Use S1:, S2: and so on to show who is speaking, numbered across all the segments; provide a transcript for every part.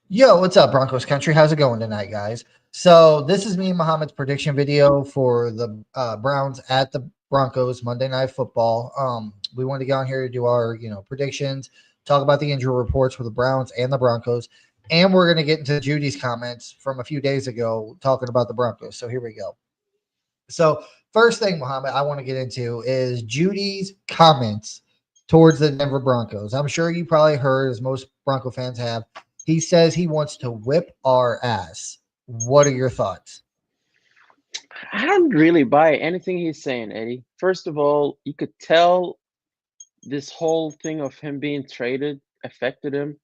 S1: Yo, what's up, Broncos country? How's it going tonight, guys? So this is me and Muhammad's prediction video for the Browns at the Broncos Monday Night Football. We wanted to get on here to do our predictions, talk about the injury reports for the Browns and the Broncos, and we're gonna get into Judy's comments from a few days ago talking about the Broncos. So here we go. So first thing, Muhammad, I want to get into is Judy's comments towards the Denver Broncos. I'm sure you probably heard, as most Bronco fans have, he says he wants to whip our ass. What are your thoughts?
S2: I don't really buy anything he's saying, Eddie. First of all, you could tell this whole thing of him being traded affected him.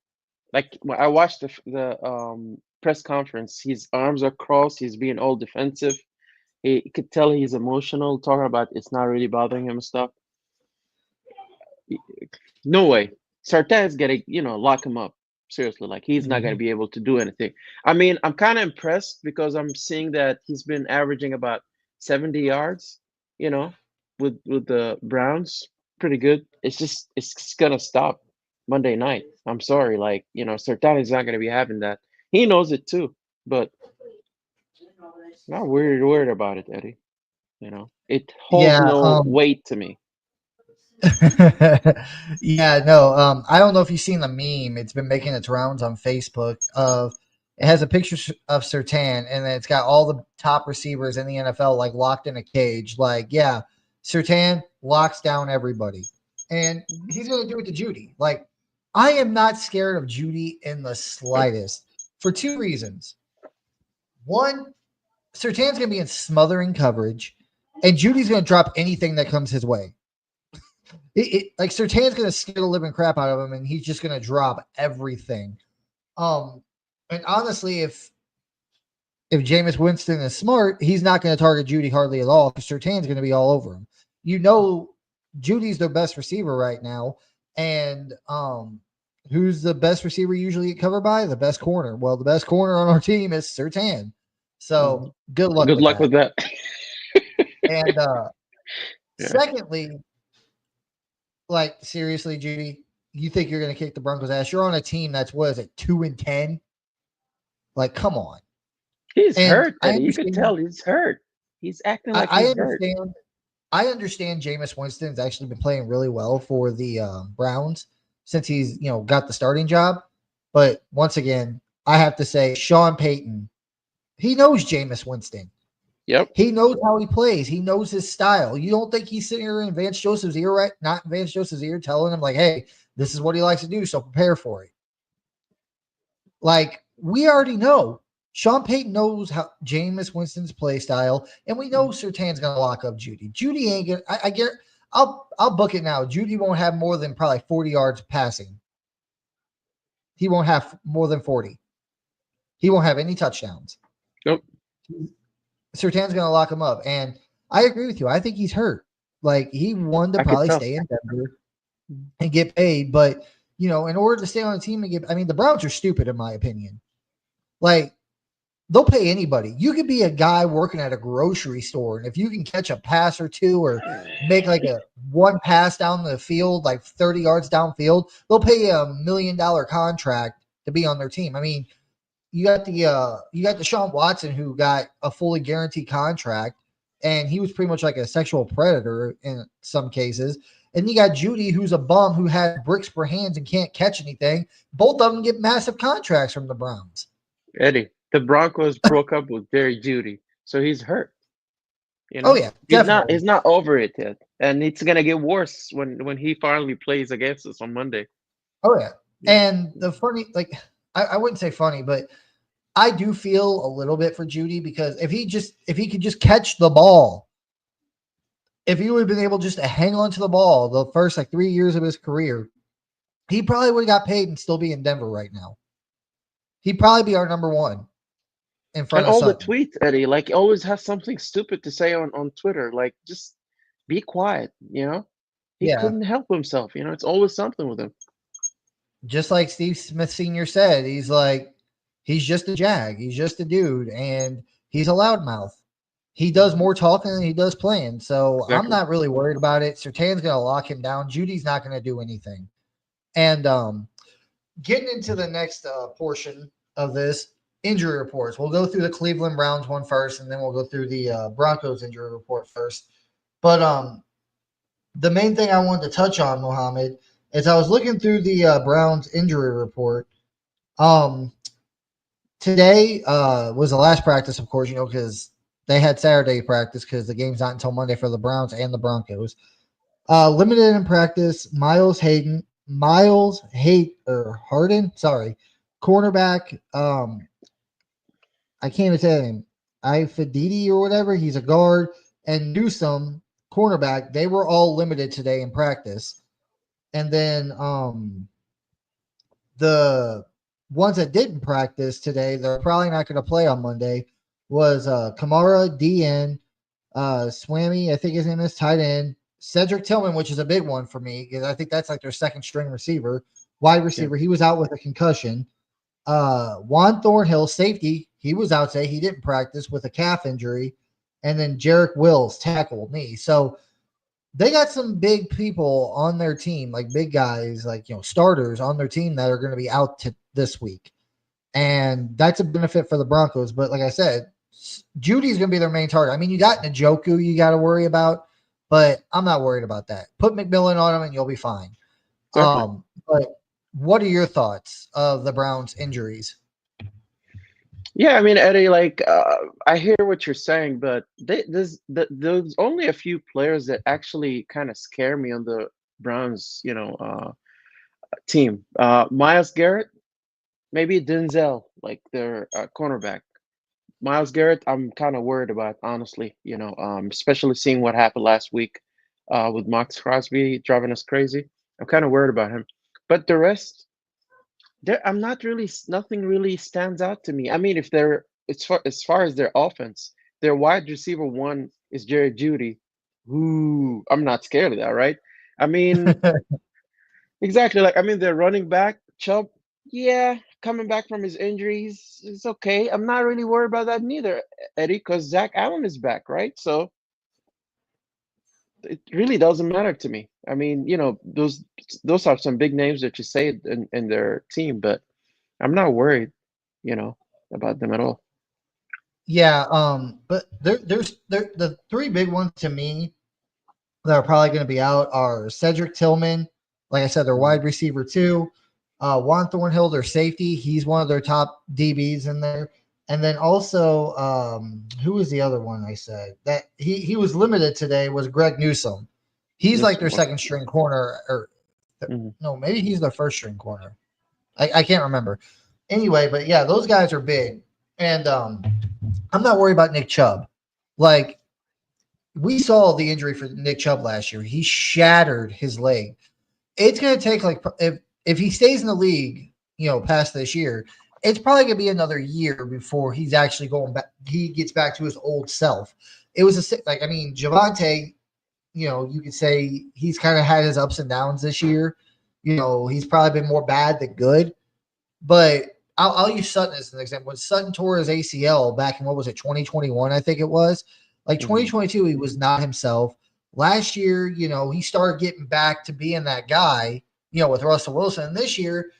S2: Like when I watched the press conference, his arms are crossed, he's being all defensive. He you could tell he's emotional, talking about it's not really bothering him and stuff. No way. Sartan's gonna lock him up. Seriously, like he's not gonna
S1: Mhm.
S2: be able to do anything. I mean, I'm kind of impressed because I'm seeing that he's been averaging about 70 yards, you know, with the Browns. Pretty good. It's gonna stop Monday night. I'm sorry, Sartan is not gonna be having that. He knows it too, but not worried about it, Eddie. It holds
S1: Yeah,
S2: no weight to me.
S1: yeah, no. I don't know if you've seen the meme. It's been making its rounds on Facebook. Of it has a picture of Sertan, and then it's got all the top receivers in the NFL like locked in a cage. Like, yeah, Sertan locks down everybody, and
S2: Mhm.
S1: he's gonna do it to Judy. Like, I am not scared of Judy in the slightest for two reasons. One, Sertan's gonna be in smothering coverage, and Judy's gonna drop anything that comes his way. Like Sertan's gonna scare the living crap out of him, and he's just gonna drop everything. Um, and honestly, if Jameis Winston is smart, he's not going to target Judy hardly at all because Sertan's going to be all over him. You know, Judy's their best receiver right now, and who's the best receiver usually get covered by? The best corner. Well, the best corner on our team is Sertan.
S2: Mhm.
S1: So good luck
S2: Good
S1: with
S2: luck
S1: that.
S2: with that.
S1: And
S2: Yeah.
S1: secondly, like seriously, Judy, you think you're going to kick the Broncos' ass? You're on a team that's what is it, 2-10? Like, come on.
S2: He's
S1: And
S2: hurt, Eddie. You could tell he's hurt. He's acting like
S1: I
S2: he's hurt.
S1: understand. I understand Jameis Winston's actually been playing really well for the Browns since he's got the starting job. But once again, I have to say Sean Payton, he knows Jameis Winston.
S2: Yep.
S1: He knows how he plays. He knows his style. You don't think he's sitting here in Vance Joseph's ear, right? Not Vance Joseph's ear, telling him like, "Hey, this is what he likes to do, so prepare for it." Like we already know, Sean Payton knows how Jameis Winston's play style, and we know Sertan's gonna lock up Judy. Judy ain't gonna. I get. I'll book it now. Judy won't have more than probably 40 yards passing. He won't have more than 40. He won't have any touchdowns.
S2: Nope.
S1: Sertan's gonna lock him up, and I agree with you. I think he's hurt. Like he wanted to
S2: I could
S1: probably
S2: tell.
S1: stay in Denver and get paid, but in order to stay on the team and get, I mean, the Browns are stupid in my opinion. Like they'll pay anybody. You could be a guy working at a grocery store, and if you can catch a pass or two or make like a one pass down the field, like 30 yards downfield, they'll pay you $1 million contract to be on their team. I mean, you got the Deshaun Watson who got a fully guaranteed contract, and he was pretty much like a sexual predator in some cases. And you got Judy, who's a bum who has bricks for hands and can't catch anything. Both of them get massive contracts from the Browns.
S2: Eddie, the Broncos broke up with Jerry Judy, so he's hurt. You
S1: Oh
S2: know,
S1: yeah,
S2: he's not
S1: definitely.
S2: he's not over it yet, and it's gonna get worse when he finally plays against us on Monday.
S1: Oh yeah.
S2: Yeah.
S1: And the funny, like, I wouldn't say funny, but I do feel a little bit for Judy because if he could just catch the ball, if he would have been able just to hang on to the ball the first like 3 years of his career, he probably would have got paid and still be in Denver right now. He'd probably be our number one in
S2: And
S1: front of
S2: all the
S1: Sutton.
S2: tweets, Eddie, like he always has something stupid to say on Twitter. Like just be quiet. He
S1: Yeah.
S2: couldn't help himself. It's always something with him.
S1: Just like Steve Smith Sr. said, he's just a jag. He's just a dude and he's a loudmouth. He does
S2: Mhm.
S1: more talking than he does playing. So I'm
S2: Exactly.
S1: not really worried about it. Sertan's gonna lock him down. Judy's not gonna do anything. And getting into the next portion. of this injury reports. We'll go through the Cleveland Browns one first, and then we'll go through the Broncos injury report first. But the main thing I wanted to touch on, Mohammed, is I was looking through the Browns injury report. Um, Today was the last practice, of course, because they had Saturday practice because the game's not until Monday for the Browns and the Broncos. Limited in practice, Harden, sorry, cornerback. I can't even say the name. Ifedidi or whatever. He's a guard, and Newsom, cornerback. They were all limited today in practice, and then the ones that didn't practice today, they're probably not going to play on Monday. Was Kamara, DN, Swammy, I think his name is, tight end. Cedric Tillman, which is a big one for me because I think that's like their second string receiver, wide
S2: Yeah.
S1: receiver. He was out with a concussion. Juan Thornhill, safety, he was out today. He didn't practice with a calf injury. And then Jarek Wills, tackle, knee. So they got some big people on their team, like big guys, like starters on their team that are going to be out this week, and that's a benefit for the Broncos. But like I said, Judy's going to be their main target. I mean, you got Njoku you got to worry about, but I'm not worried about that. Put McMillan on him, and you'll be fine.
S2: Definitely.
S1: But what are your thoughts of the Browns' injuries?
S2: Yeah, I mean, Eddie, like I hear what you're saying, but there's only a few players that actually kind of scare me on the Browns, team. Miles Garrett, maybe Denzel, like their cornerback. Miles Garrett, I'm kind of worried about, honestly, especially seeing what happened last week with Max Crosby driving us crazy. I'm kind of worried about him. But the rest, I'm not really, nothing really stands out to me. I mean, if they're, as far as their offense, their wide receiver one is Jerry Judy. Ooh, I'm not scared of that, right? I mean, exactly. Like, I mean, their running back, Chubb, yeah, coming back from his injuries, it's okay. I'm not really worried about that neither, Eddie, because Zach Allen is back, right? So it really doesn't matter to me. I mean, those are some big names that you say in their team, but I'm not worried, you know, about them at all.
S1: Yeah, but there's the three big ones to me that are probably going to be out are Cedric Tillman, like I said, their
S2: Mhm.
S1: wide receiver too. Juan Thornhill, their safety, he's one of their top DBs in there. And then also, who was the other one I said that he was limited today was Greg Newsom. He's like
S2: Newsom,
S1: their
S2: okay.
S1: second string corner, or
S2: Hmm.
S1: no, maybe he's their first string corner. I can't remember. Anyway, but yeah, those guys are big, and I'm not worried about Nick Chubb. Like we saw the injury for Nick Chubb last year. He shattered his leg. It's going to take like if he stays in the league, past this year, it's probably going to be another year before he's actually going back. He gets back to his old self. It was like I mean Javante. You could say he's kind of had his ups and downs this year. He's probably been more bad than good. But I'll use Sutton as an example. When Sutton tore his ACL back in what was it, 2021, I think it was. Like
S2: Hmm.
S1: 2022, he was not himself. Last year, he started getting back to being that guy, with Russell Wilson. And this year,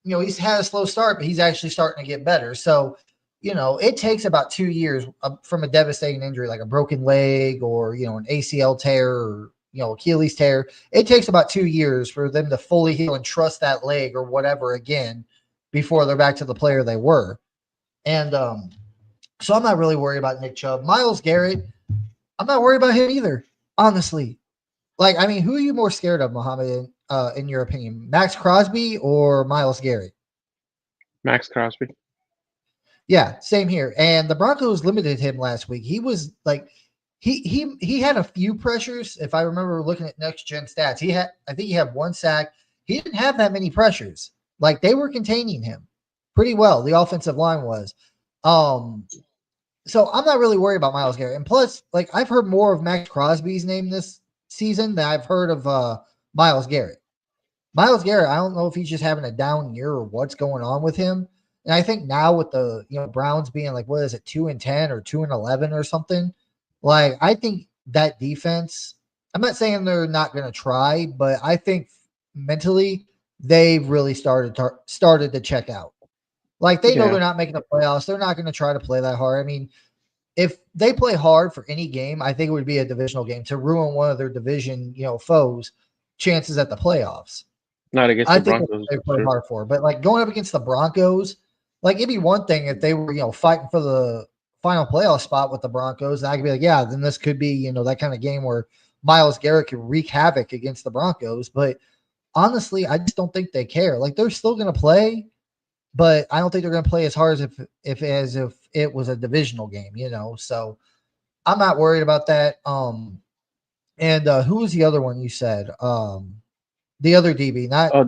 S1: he's had a slow start, but he's actually starting to get better. So, it takes about 2 years from a devastating injury like a broken leg or, an ACL tear or, Achilles tear. It takes about 2 years for them to fully heal and trust that leg or whatever again before they're back to the player they were. And so I'm not really worried about Nick Chubb. Miles Garrett, I'm not worried about him either, honestly. Like, I mean, who are you more scared of, Muhammad, in your opinion? Max Crosby or Miles Garrett?
S2: Max Crosby.
S1: Yeah, same here. And the Broncos limited him last week. He was like he had a few pressures. If I remember looking at next gen stats, I think he had one sack. He didn't have that many pressures. Like they were containing him pretty well. The offensive line was. Um so I'm not really worried about Miles Garrett. And plus, like I've heard more of Max Crosby's name this season than I've heard of Miles Garrett. Miles Garrett, I don't know if he's just having a down year or what's going on with him. And I think now with the Browns being like what is it 2-10 or 2-11 or something, like I think that defense. I'm not saying they're not going to try, but I think mentally they've really started to check out. Like they know
S2: Yeah,
S1: they're not making the playoffs. They're not going to try to play that hard. I mean, if they play hard for any game, I think it would be a divisional game to ruin one of their division, foes' chances at the playoffs.
S2: not against
S1: I
S2: the
S1: think that's
S2: Broncos
S1: what they
S2: for
S1: play
S2: sure.
S1: hard for. But like going up against the Broncos, like it'd be one thing if they were, fighting for the final playoff spot with the Broncos. And I could be like, yeah, then this could be, that kind of game where Miles Garrett could wreak havoc against the Broncos. But honestly, I just don't think they care. Like they're still going to play, but I don't think they're going to play as hard as if it was a divisional game. So I'm not worried about that. And who was the other one you said? The other DB, not
S2: Oh,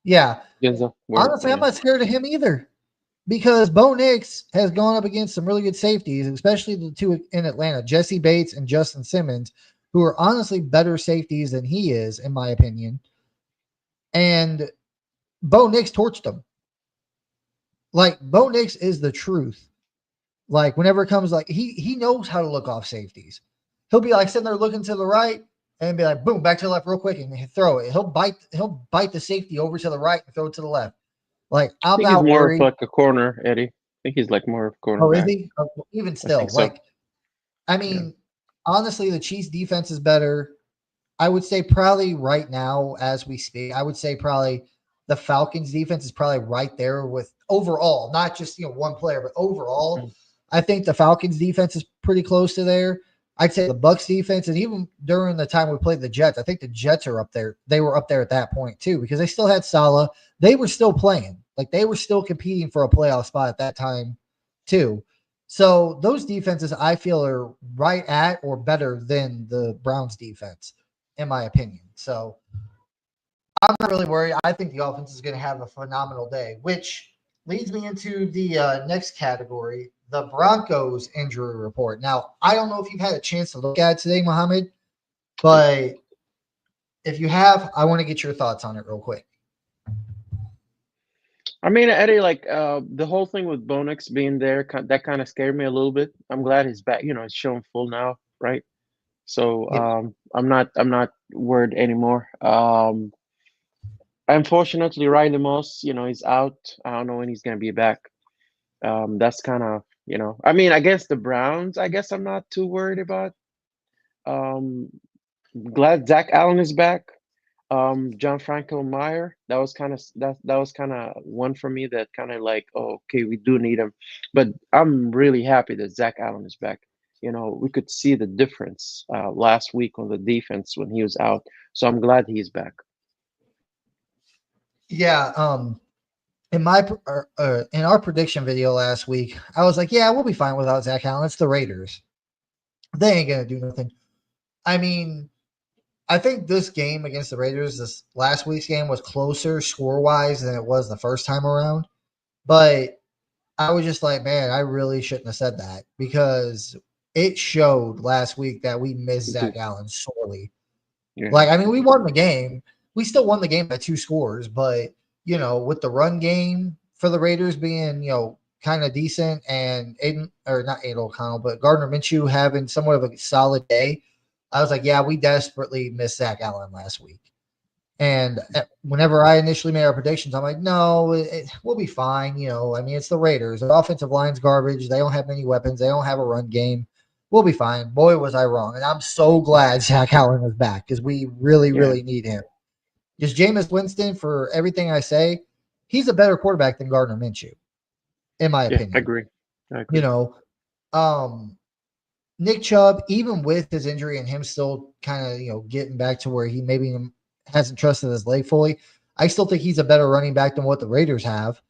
S1: yeah.
S2: Denzel Ward.
S1: Honestly, I'm
S2: Yeah,
S1: not scared of him either because Bo Nix has gone up against some really good safeties, especially the two in Atlanta, Jesse Bates and Justin Simmons, who are honestly better safeties than he is, in my opinion. And Bo Nix torched them. Like Bo Nix is the truth. Like whenever it comes, like he knows how to look off safeties. He'll be like sitting there looking to the right and be like, boom, back to the left real quick and he'll throw it. He'll bite the safety over to the right and throw it to the left. Like
S2: I
S1: I'm
S2: think he's
S1: not
S2: more of
S1: worried.
S2: like a corner, Eddie. I think he's like more of a
S1: Oh, is
S2: cornerback.
S1: he? Even
S2: I think
S1: still,
S2: so.
S1: like I
S2: Yeah.
S1: mean, honestly, the Chiefs defense is better. I would say probably right now as we speak, I would say probably the Falcons defense is probably right there with overall, not just one player, but overall.
S2: Mm.
S1: I think the Falcons defense is pretty close to there. I'd say the Bucks defense, and even during the time we played the Jets, I think the Jets are up there. They were up there at that point too because they still had Salah. They were still playing, like they were still competing for a playoff spot at that time too. So those defenses I feel are right at or better than the Browns defense in my opinion. So I'm not really worried. I think the offense is going to have a phenomenal day, which leads me into the next category, the Broncos injury report. Now, I don't know if you've had a chance to look at it today, Mohammed, but if you have, I want to get your thoughts on it real quick.
S2: I mean, Eddie, like the whole thing with Bonix being there, that kind of scared me a little bit. I'm glad he's back. You know, he's showing full now, right? So
S1: Yeah.
S2: I'm not worried anymore. Unfortunately, Riley Moss, he's out. I don't know when he's gonna be back. That's kind of, I mean, against the Browns, I guess I'm not too worried about. Um, Glad Zach Allen is back. John Franco Meyer, that was kind of one for me that kind of like, oh, okay, we do need him, but I'm really happy that Zach Allen is back. We could see the difference last week on the defense when he was out, so I'm glad he's back.
S1: Yeah. In our prediction video last week, I was like, yeah, we'll be fine without Zach Allen. It's the Raiders. They ain't gonna do nothing. I mean, I think this game against the Raiders, this last week's game, was closer score wise than it was the first time around. But I was just like, man, I really shouldn't have said that because it showed last week that we missed
S2: It did.
S1: Zach Allen sorely.
S2: Yeah,
S1: Like, I mean, we won the game. We still won the game by 2 scores, but with the run game for the Raiders being, kind of decent and Aiden or not Aiden O'Connell, but Gardner Minshew having somewhat of a solid day, I was like, yeah, we desperately missed Zach Allen last week. And whenever I initially made our predictions, I'm like, no, we'll be fine. I mean, it's the Raiders. Their offensive line's garbage. They don't have many weapons. They don't have a run game. We'll be fine. Boy, was I wrong. And I'm so glad Zach Allen is back because we really,
S2: yeah,
S1: really need him. Just Jameis Winston, for everything I say, he's a better quarterback than Gardner Minshew, in my
S2: yeah. I
S1: opinion.
S2: agree. I
S1: You
S2: agree.
S1: know, um, Nick Chubb, even with his injury and him still kind of, getting back to where he maybe hasn't trusted his leg fully, I still think he's a better running back than what the Raiders have.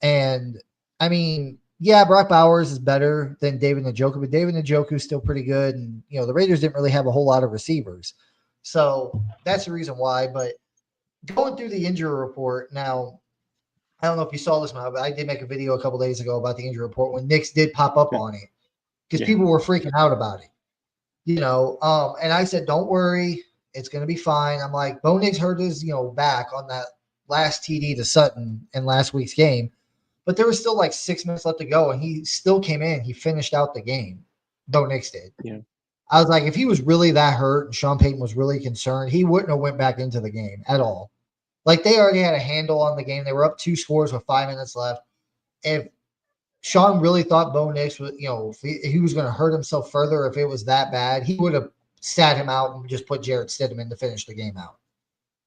S1: And I mean, yeah, Brock Bowers is better than David Njoku, but David Njoku is still pretty good. And, the Raiders didn't really have a whole lot of receivers. So that's the reason why. But going through the injury report now, I don't know if you saw this, but I did make a video a couple days ago about the injury report when Knicks did pop up
S2: Yeah,
S1: on it because
S2: yeah,
S1: people were freaking out about it. And I said, don't worry, it's going to be fine. I'm like, Bo Nix hurt his, back on that last TD to Sutton in last week's game, but there was still like 6 minutes left to go, and he still came in. He finished out the game. Bo Nix did.
S2: yeah.
S1: I was like, if he was really that hurt and Sean Payton was really concerned, he wouldn't have went back into the game at all. Like they already had a handle on the game. They were up 2 scores with 5 minutes left. If Sean really thought Bo Nix was, if he was going to hurt himself further, if it was that bad, he would have sat him out and just put Jarrett Stidham to finish the game out.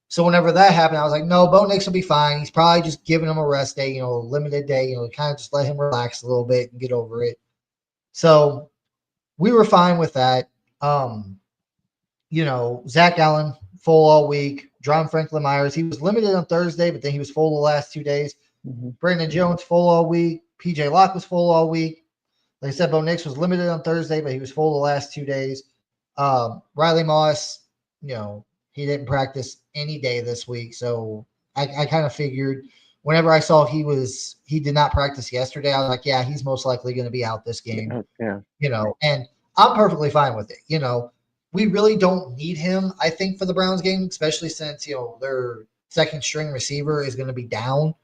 S1: So whenever that happened, I was like, no, Bo Nix will be fine. He's probably just giving him a rest day, a limited day, kind of just let him relax a little bit and get over it. So we were fine with that. Zach Allen, full all week. John Franklin Myers, he was limited on Thursday, but then he was full the last 2 days.
S2: Mm-hmm.
S1: Brandon Jones, full all week. PJ Locke was full all week. Like I said, Bo Nix was limited on Thursday, but he was full the last 2 days. Riley Moss, he didn't practice any day this week. So I kind of figured whenever I saw he did not practice yesterday, I was like, yeah, he's most likely going to be out this game.
S2: Yeah.
S1: And I'm perfectly fine with it. We really don't need him, I think, for the Browns game, especially since, their second string receiver is going to be down.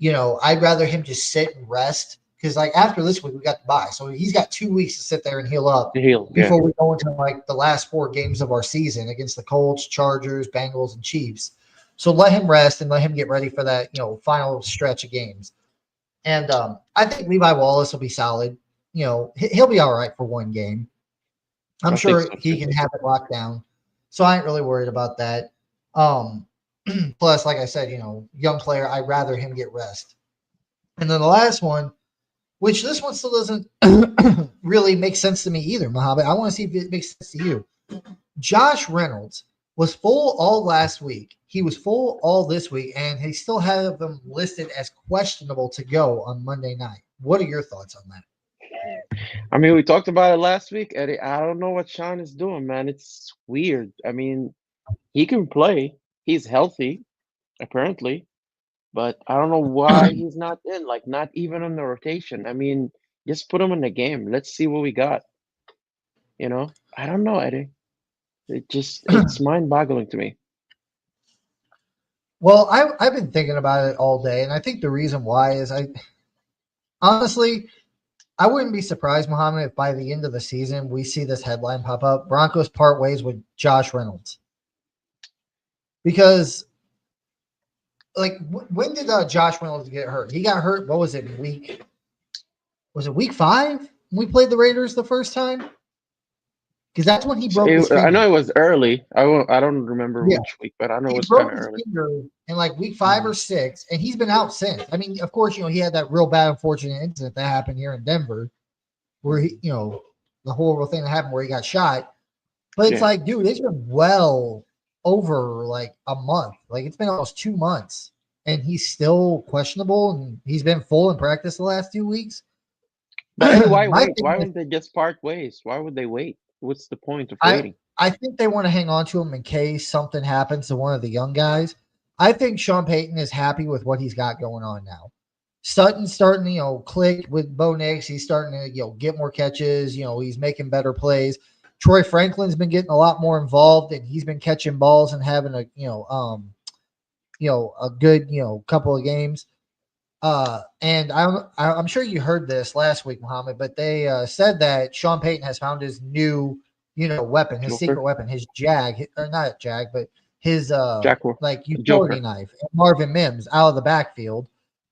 S1: I'd rather him just sit and rest because, like, after this week, we got the bye. So he's got 2 weeks to sit there and heal up before we go into, like, the last 4 games of our season against the Colts, Chargers, Bengals, and Chiefs. So let him rest and let him get ready for that, final stretch of games. And I think Levi Wallace will be solid. He'll be all right for one game. I'm sure he can have it locked down. So I ain't really worried about that. Plus, like I said, young player, I'd rather him get rest. And then the last one, which this one still doesn't really make sense to me either, Mohammed. I want to see if it makes sense to you. Josh Reynolds was full all last week. He was full all this week, and he still had them listed as questionable to go on Monday night. What are your thoughts on that?
S2: I mean, we talked about it last week, Eddie. I don't know what Sean is doing, man. It's weird. I mean, he can play. He's healthy, apparently, but I don't know why he's not in, like not even on the rotation. I mean, just put him in the game. Let's see what we got. I don't know, Eddie. It's mind-boggling to me.
S1: Well, I've been thinking about it all day, and I think the reason why is honestly, I wouldn't be surprised, Mohammed, if by the end of the season we see this headline pop up: Broncos part ways with Josh Reynolds. Because, like, when did Josh Reynolds get hurt? He got hurt. What was it? Was it week 5 when we played the Raiders the first time? Because that's when he broke his finger.
S2: I know it was early. I don't remember which week, but I know it was kind of early.
S1: In like week 5 or 6, and he's been out since. I mean, of course, he had that real bad, unfortunate incident that happened here in Denver, where he, the horrible thing that happened where he got shot. But it's like, dude, it's been well over like a month. Like it's been almost 2 months, and he's still questionable, and he's been full in practice the last 2 weeks.
S2: But why wait? Why wouldn't they just part ways? Why would they wait? What's the point of waiting?
S1: I think they want to hang on to him in case something happens to one of the young guys. I think Sean Payton is happy with what he's got going on now. Sutton's starting to, click with Bo Nix. He's starting to, get more catches. He's making better plays. Troy Franklin's been getting a lot more involved, and he's been catching balls and having a good couple of games. And I'm sure you heard this last week, Mohammed, but they said that Sean Payton has found his new weapon, his secret weapon, his not Jag, but his utility knife, Marvin Mims out of the backfield.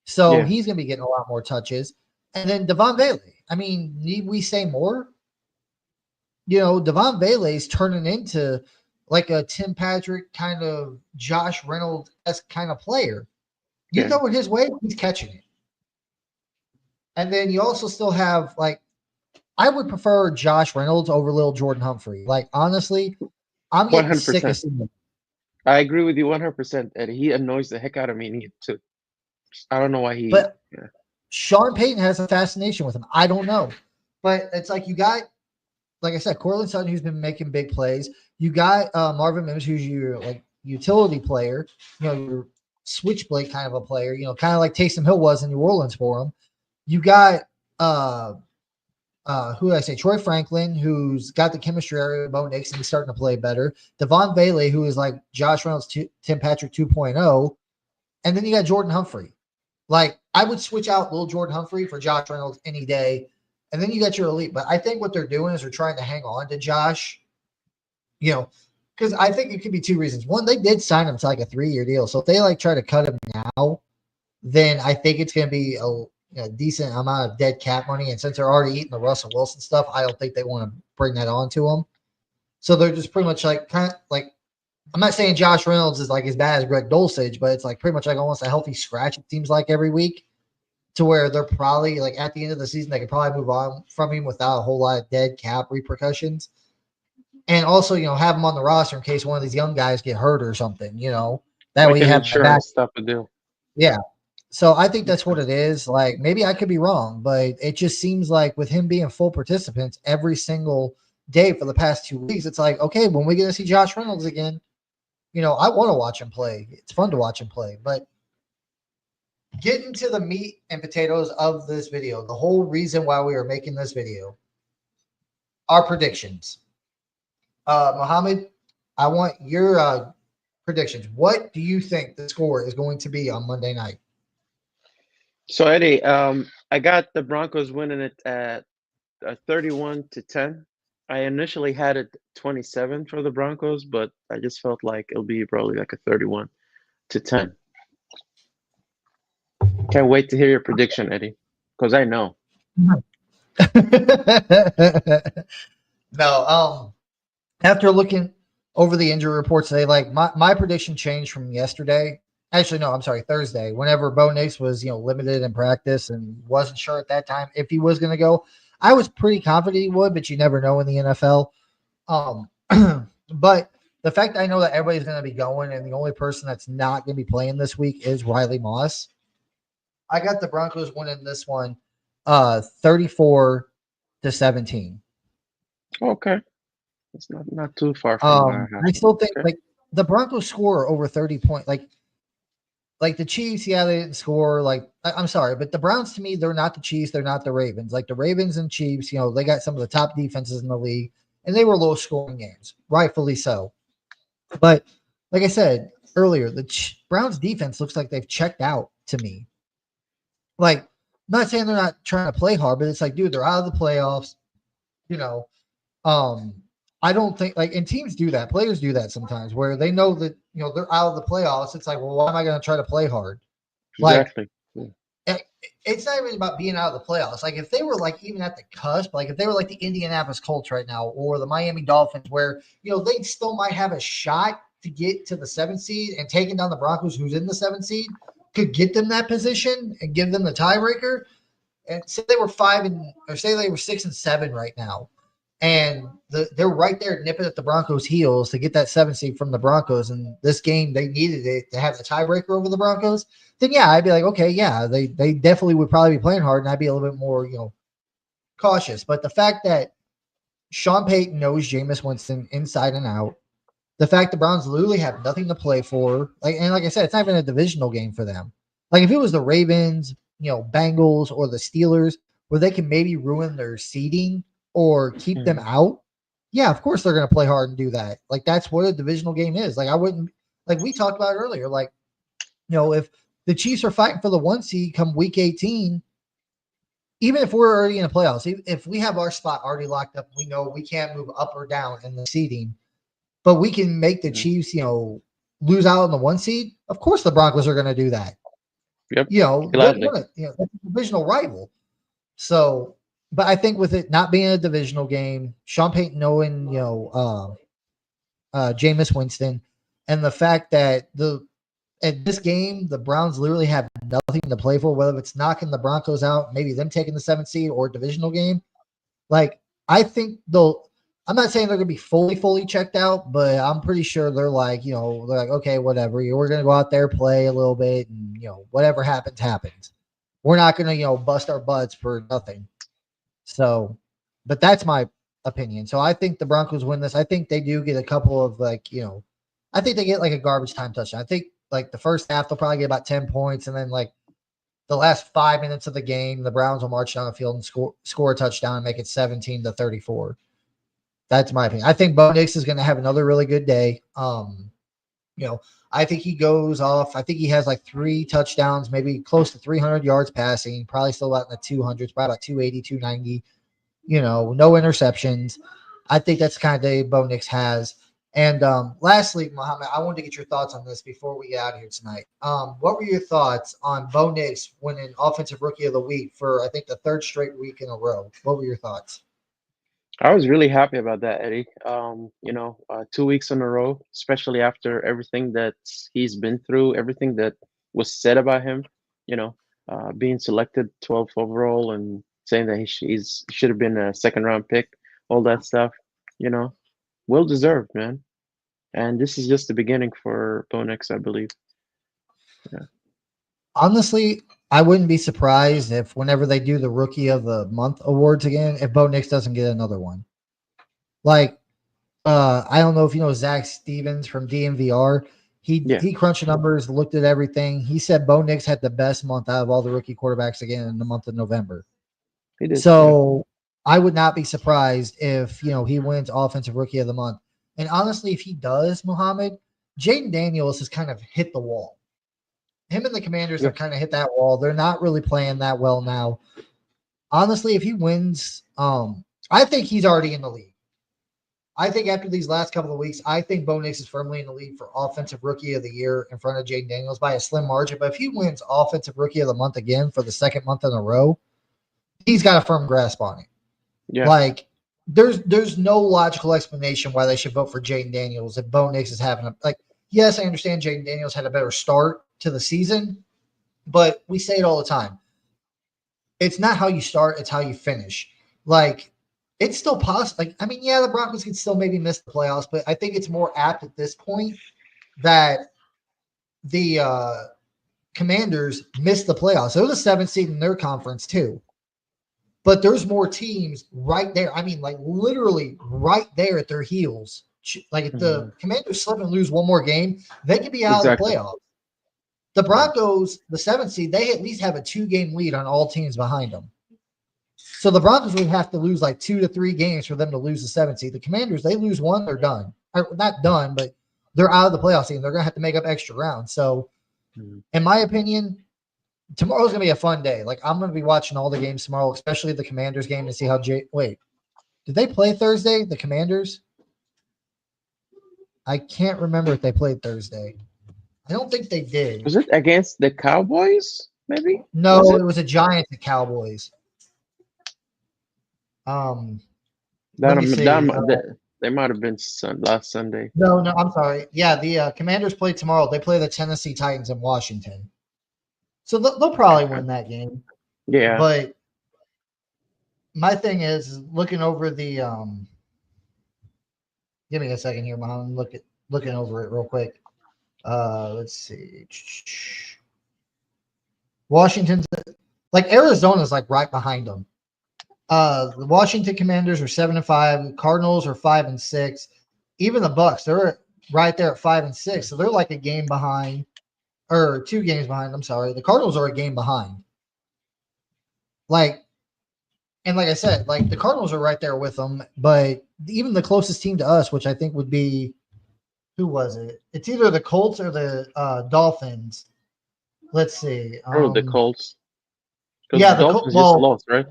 S1: So he's going to be getting a lot more touches. And then Devon Bailey. I mean, need we say more? Devon Bailey's turning into like a Tim Patrick kind of Josh Reynolds-esque kind of player. You throw it his way, he's catching it. And then you also still have, like, I would prefer Josh Reynolds over Lil Jordan Humphrey. Like, honestly, I'm getting 100%. Sick of seeing him.
S2: I agree with you 100%, Eddie. He annoys the heck out of me. I don't know why he.
S1: But Sean Payton has a fascination with him. I don't know. But it's like you got, like I said, Courtland Sutton, who's been making big plays. You got Marvin Mims, who's your, like, utility player. Your switchblade kind of a player, kind of like Taysom Hill was in New Orleans for him. You got who did I say? Troy Franklin, who's got the chemistry area with Bo Nix, and he's starting to play better. Devon Bailey, who is like Josh Reynolds, Tim Patrick 2.0. And then you got Jordan Humphrey. Like, I would switch out Lil Jordan Humphrey for Josh Reynolds any day. And then you got your elite. But I think what they're doing is they're trying to hang on to Josh. because I think it could be two reasons. One, they did sign him to like a 3-year deal, so if they like try to cut him now, then I think it's going to be a decent amount of dead cap money. And since they're already eating the Russell Wilson stuff, I don't think they want to bring that on to him. So they're just pretty much like kind of like I'm not saying Josh Reynolds is like as bad as Greg Dulcich, but it's like pretty much like almost a healthy scratch. It seems like every week to where they're probably like at the end of the season they could probably move on from him without a whole lot of dead cap repercussions. And also, have him on the roster in case one of these young guys get hurt or something. That way
S2: Like
S1: you
S2: an
S1: have a back.
S2: insurance type of deal.
S1: Yeah. So I think that's what
S2: Okay.
S1: it is. Like maybe I could be wrong, but it just seems like with him being full participants every single day for the past 2 weeks, it's like, okay, when we get to see Josh Reynolds again, I want to watch him play. It's fun to watch him play. But getting to the meat and potatoes of this video, the whole reason why we are making this video, our predictions. Mohammed, I want your predictions. What do you think the score is going to be on Monday night?
S2: So Eddie, I got the Broncos winning it at 31-10. I initially had it 27 for the Broncos, but I just felt like it'll be probably like a 31-10. Can't wait to hear your prediction, Eddie, because I know.
S1: No, after looking over the injury reports today, like my prediction changed from yesterday. Actually, no, I'm sorry, Thursday. Whenever Bo Nix was, limited in practice and wasn't sure at that time if he was going to go, I was pretty confident he would, but you never know in the NFL. Um, but the fact I know that everybody's going to be going, and the only person that's not going to be playing this week is Riley Moss. I got the Broncos winning this one, 34-17.
S2: Okay, it's not too far from what I have.
S1: I still think
S2: Okay.
S1: like the Broncos score over 30 points. Like the Chiefs, yeah, they didn't score. Like I'm sorry, but the Browns to me, they're not the Chiefs, they're not the Ravens. Like the Ravens and Chiefs, they got some of the top defenses in the league, and they were low scoring games, rightfully so. But like I said earlier, the Browns defense looks like they've checked out to me. Like, I'm not saying they're not trying to play hard, but it's like, dude, they're out of the playoffs. You know, um, I don't think like, and teams do that. Players do that sometimes where they know that they're out of the playoffs. It's like, well, why am I going to try to play hard? Like,
S2: Exactly. Yeah.
S1: it's not even about being out of the playoffs. Like, if they were like even at the cusp, like if they were like the Indianapolis Colts right now or the Miami Dolphins, where they still might have a shot to get to the 7th seed and taking down the Broncos, who's in the 7th seed, could get them that position and give them the tiebreaker. And say they were 5 or say they were 6-7 right now, and they're right there nipping at the Broncos' heels to get that 7th seed from the Broncos. And this game they needed it to have the tiebreaker over the Broncos. Then yeah, I'd be like, okay, yeah, they definitely would probably be playing hard, and I'd be a little bit more cautious. But the fact that Sean Payton knows Jameis Winston inside and out, the fact the Browns literally have nothing to play for, like I said, it's not even a divisional game for them. Like if it was the Ravens, Bengals or the Steelers, where they can maybe ruin their seeding or keep them
S2: Mhm.
S1: out, yeah, of course they're going to play hard and do that. Like that's what a divisional game is. Like I wouldn't, like we talked about earlier, like if the Chiefs are fighting for the 1 seed come week 18, even if we're already in the playoffs, if we have our spot already locked up, we know we can't move up or down in the seeding, but we can make the
S2: Mhm.
S1: Chiefs, lose out on the 1 seed. Of course, the Broncos are going to do that.
S2: Yep.
S1: They're
S2: Gladly.
S1: going to, that's a divisional rival. So, but I think with it not being a divisional game, Sean Payton knowing, Jameis Winston, and the fact that at this game, the Browns literally have nothing to play for, whether it's knocking the Broncos out, maybe them taking the 7th seed or divisional game. Like, I think they'll. I'm not saying they're gonna be fully checked out, but I'm pretty sure they're like, they're like, okay, whatever. We're gonna go out there, play a little bit, and whatever happens, happens. We're not gonna, bust our butts for nothing. So, but that's my opinion. So I think the Broncos win this. I think they do get a couple of I think they get like a garbage time touchdown. I think like the first half they'll probably get about 10 points, and then like the last 5 minutes of the game, the Browns will march down the field and score a touchdown and make it 17-34. That's my opinion. I think Bo Nix is going to have another really good day. I think he goes off. I think he has like 3 touchdowns, maybe close to 300 yards passing, probably still about in the 200s, probably about 280, 290. No interceptions. I think that's the kind of day Bo Nix has. And lastly, Mohammed, I wanted to get your thoughts on this before we get out of here tonight. What were your thoughts on Bo Nix winning Offensive Rookie of the Week for, I think, the third straight week in a row? What were your thoughts?
S2: I was really happy about that, Eddie. 2 weeks in a row, especially after everything that he's been through, everything that was said about him, you know, being selected 12th overall and saying that he should have been a second round pick, all that stuff, you know, well deserved, man. And this is just the beginning for Bo Nix, I believe. Yeah.
S1: Honestly, I wouldn't be surprised if whenever they do the Rookie of the Month awards again, if Bo Nix doesn't get another one. Like, I don't know if you know Zach Stevens from DMVR.
S2: Yeah,
S1: He crunched numbers, looked at everything. He said Bo Nix had the best month out of all the rookie quarterbacks again in the month of November.
S2: he did. Yeah.
S1: So I would not be surprised if he wins Offensive Rookie of the Month. And honestly, if he does, Muhammad, Jaden Daniels has kind of hit the wall. Him and the Commanders
S2: Yeah.
S1: have kind of hit that wall. They're not really playing that well now. Honestly, if he wins, I think he's already in the league. I think after these last couple of weeks, I think Bo Nix is firmly in the league for Offensive Rookie of the Year in front of Jaden Daniels by a slim margin. But if he wins Offensive Rookie of the Month again for the second month in a row, he's got a firm grasp on it.
S2: Yeah.
S1: Like, there's no logical explanation why they should vote for Jaden Daniels if Bo Nix is having a like. Yes, I understand Jaden Daniels had a better start to the season, but we say it all the time. It's not how you start; it's how you finish. Like, it's still possible. Like, I mean, yeah, the Broncos could still maybe miss the playoffs, but I think it's more apt at this point that the Commanders missed the playoffs. They're the seventh seed in their conference too. But there's more teams right there. I mean, like literally right there at their heels. Like if the
S2: Mhm.
S1: Commanders slip and lose one more game, they could be out of the
S2: Exactly.
S1: playoffs. The
S2: Yeah.
S1: Broncos, the seventh seed, they at least have a 2-game lead on all teams behind them. So the Broncos would have to lose like 2 to 3 games for them to lose the seventh seed. The Commanders, they lose one, they're done. Not done, but they're out of the playoffs team. They're going to have to make up extra rounds. So,
S2: Mhm.
S1: in my opinion, tomorrow's gonna be a fun day. Like I'm gonna be watching all the games tomorrow, especially the Commanders game to see how Wait, did they play Thursday? The Commanders? I can't remember if they played Thursday. I don't think they did.
S2: Was it against the Cowboys? Maybe was
S1: No,
S2: it?
S1: it was a Giants and Cowboys. Um, let
S2: That,
S1: me
S2: um, that,
S1: see.
S2: mi- that they might have been last Sunday.
S1: No, no, I'm sorry. Yeah, the Commanders play tomorrow. They play the Tennessee Titans in Washington, so they'll probably
S2: Okay.
S1: win that game.
S2: Yeah.
S1: But my thing is looking over the Give me a second here, Mohammed. Looking over it real quick. Let's see. Washington's like Arizona's like right behind them. The Washington Commanders are 7-5. Cardinals are 5-6. Even the Bucks, they're right there at 5-6. So they're like a game behind, or 2 games behind. I'm sorry. The Cardinals are a game behind. Like, and like I said, like the Cardinals are right there with them. But even the closest team to us, which I think would be who was it? It's either the Colts or the Dolphins. Let's see.
S2: Oh, the Colts. Because
S1: Yeah,
S2: the Dolphins just
S1: well,
S2: lost, right?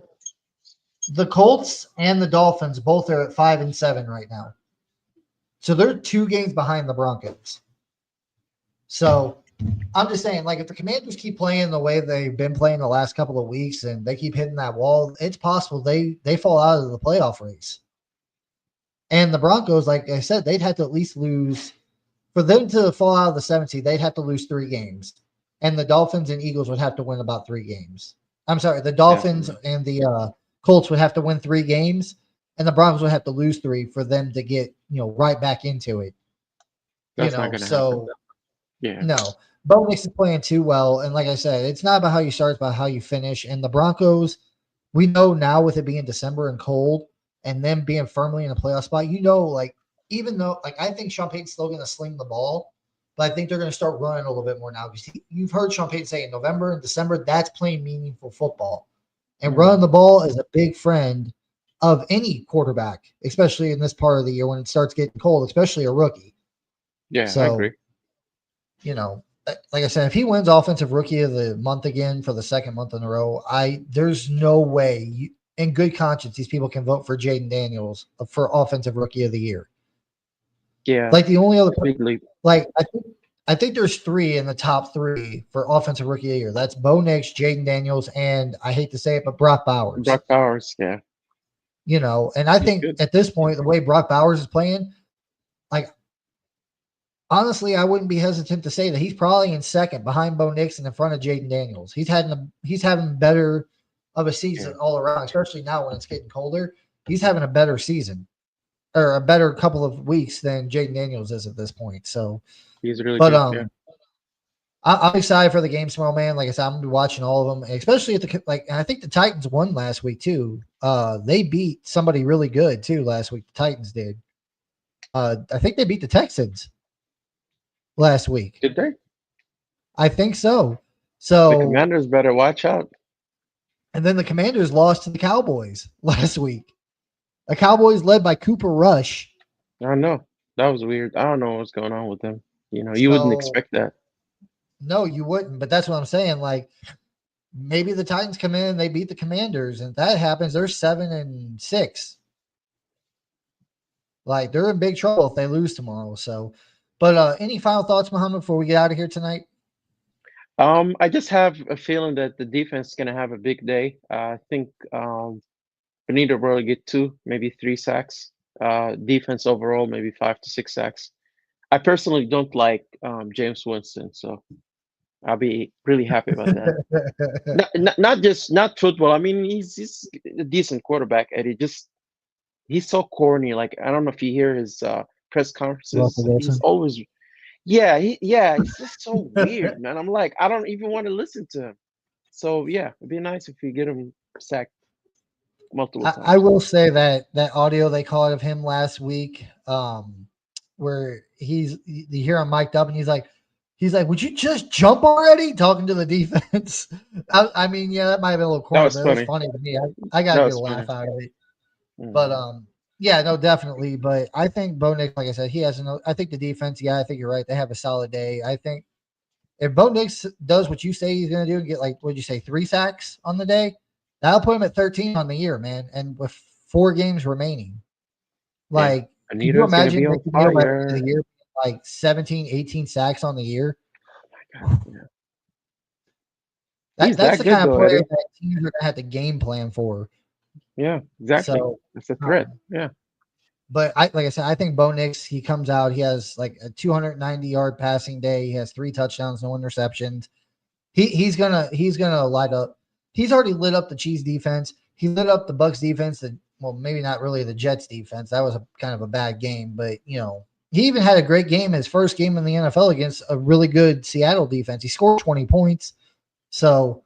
S1: the Colts and the Dolphins both are at 5-7 right now. So they're 2 games behind the Broncos. So I'm just saying, like, if the Commanders keep playing the way they've been playing the last couple of weeks and they keep hitting that wall, it's possible they fall out of the playoff race. And the Broncos, like I said, they'd have to at least lose for them to fall out of the 7th seed, they'd have to lose 3 games. And the Dolphins and Eagles would have to win about 3 games. I'm sorry, the
S2: Yeah.
S1: Dolphins and the Colts would have to win 3 games, and the Broncos would have to lose 3 for them to get right back into it.
S2: That's not gonna happen.
S1: So
S2: Yeah.
S1: no, Bo Nix is playing too well, and like I said, it's not about how you start, it's about how you finish. And the Broncos, we know now with it being December and cold, and them being firmly in a playoff spot, like even though like I think Sean Payton's still going to sling the ball, but I think they're going to start running a little bit more now because you've heard Sean Payton say in November and December that's playing meaningful football, and running
S2: Mhm.
S1: the ball is a big friend of any quarterback, especially in this part of the year when it starts getting cold, especially a rookie.
S2: Yeah, I
S1: So
S2: agree.
S1: like I said, if he wins Offensive Rookie of the Month again for the second month in a row, there's no way in good conscience these people can vote for Jaden Daniels for Offensive Rookie of the Year.
S2: Yeah,
S1: Like the only other,
S2: big leap.
S1: like I think there's three in the top three for offensive rookie of the year. That's Bo Nix, Jaden Daniels, and I hate to say it, but Brock Bowers.
S2: Brock Bowers, yeah,
S1: You know, and I
S2: he's
S1: think
S2: good.
S1: at this point, the way Brock Bowers is playing, like honestly, I wouldn't be hesitant to say that he's probably in second behind Bo Nix and in front of Jaden Daniels. He's having better of a
S2: Yeah,
S1: season all around, especially now when it's getting colder. He's having a better season or a better couple of weeks than Jaden Daniels is at this point. So,
S2: he's really
S1: but
S2: good. Yeah,
S1: I'm excited for the game tomorrow, man. Like I said, I'm gonna be watching all of them, especially at the like. And I think the Titans won last week too. They beat somebody really good too last week. The Titans did. I think they beat the Texans last week.
S2: did they?
S1: I think so.
S2: The
S1: So,
S2: Commanders better watch out.
S1: and then the Commanders lost to the Cowboys last week. The Cowboys led by Cooper Rush.
S2: I know that was weird. I don't know what's going on with them. You know, you wouldn't
S1: So,
S2: expect that.
S1: no, you wouldn't. But that's what I'm saying. Like, maybe the Titans come in and they beat the Commanders, and if that happens, they're 7-6. Like they're in big trouble if they lose tomorrow. So, but any final thoughts, Muhammad, before we get out of here tonight?
S2: I just have a feeling that the defense is gonna have a big day. I think Benito will get two, maybe three sacks. Defense overall, maybe 5 to 6 sacks. I personally don't like James Winston, so I'll be really happy about that. Not just not football. I mean, he's a decent quarterback, Eddie. Just he's so corny. Like I don't know if you hear his press
S1: Russell
S2: conferences. He's
S1: Wilson.
S2: always he's just so weird, man. I'm like I don't even want to listen to him. So yeah, it'd be nice if we get him sacked multiple
S1: I
S2: times.
S1: will say that that audio they caught of him last week, where you hear him mic'd up and he's like, would you just jump already? Talking to the defense. I mean, yeah, that might have been a little
S2: That
S1: corny,
S2: was
S1: but it was
S2: funny.
S1: funny to me. I got a
S2: That
S1: good
S2: was
S1: laugh
S2: funny.
S1: out of it. But
S2: Hmm.
S1: yeah, no, definitely. But I think Bo Nix, like I said, he has no. I think the defense, yeah, I think you're right. They have a solid day. I think if Bo Nix does what you say he's going to do and get like, what'd you say, 3 sacks on the day, that'll put him at 13 on the year, man. And with 4 games remaining,
S2: Yeah,
S1: like, could you
S2: Anita's gonna be
S1: imagine
S2: on
S1: making him by the end of
S2: fire.
S1: the year, like 17, 18 sacks on the year?
S2: God, yeah. He's
S1: That's
S2: that
S1: the
S2: good
S1: kind of
S2: though,
S1: player
S2: Eddie.
S1: that teams are going to have to game plan for.
S2: Yeah, exactly.
S1: So,
S2: That's a threat.
S1: um,
S2: Yeah.
S1: but like I said, I think Bo Nix, he comes out, he has like a 290-yard passing day. He has 3 touchdowns, no interceptions. He's gonna light up. He's already lit up the Chiefs defense. He lit up the Bucks defense. Well, maybe not really the Jets defense. That was a kind of a bad game, but he even had a great game, his first game in the NFL against a really good Seattle defense. He scored 20 points. So,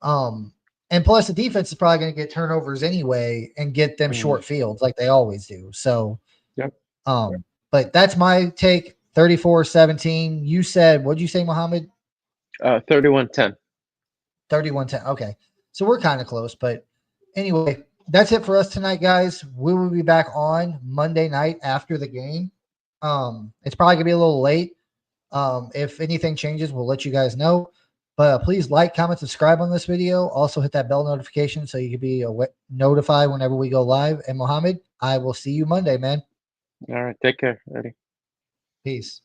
S1: um, and plus the defense is probably going to get turnovers anyway and get them
S2: Mm,
S1: short fields like they always do. So,
S2: yep.
S1: but that's my take. 34-17. You said, what'd you say, Muhammad?
S2: 31-10.
S1: 31-10. Okay. So we're kind of close. But anyway, that's it for us tonight, guys. We will be back on Monday night after the game. It's probably gonna be a little late. If anything changes, we'll let you guys know. But please like, comment, subscribe on this video. Also hit that bell notification so you can be notified whenever we go live. And Mohammed, I will see you Monday, man.
S2: All right. Take care, Eddie.
S1: Peace.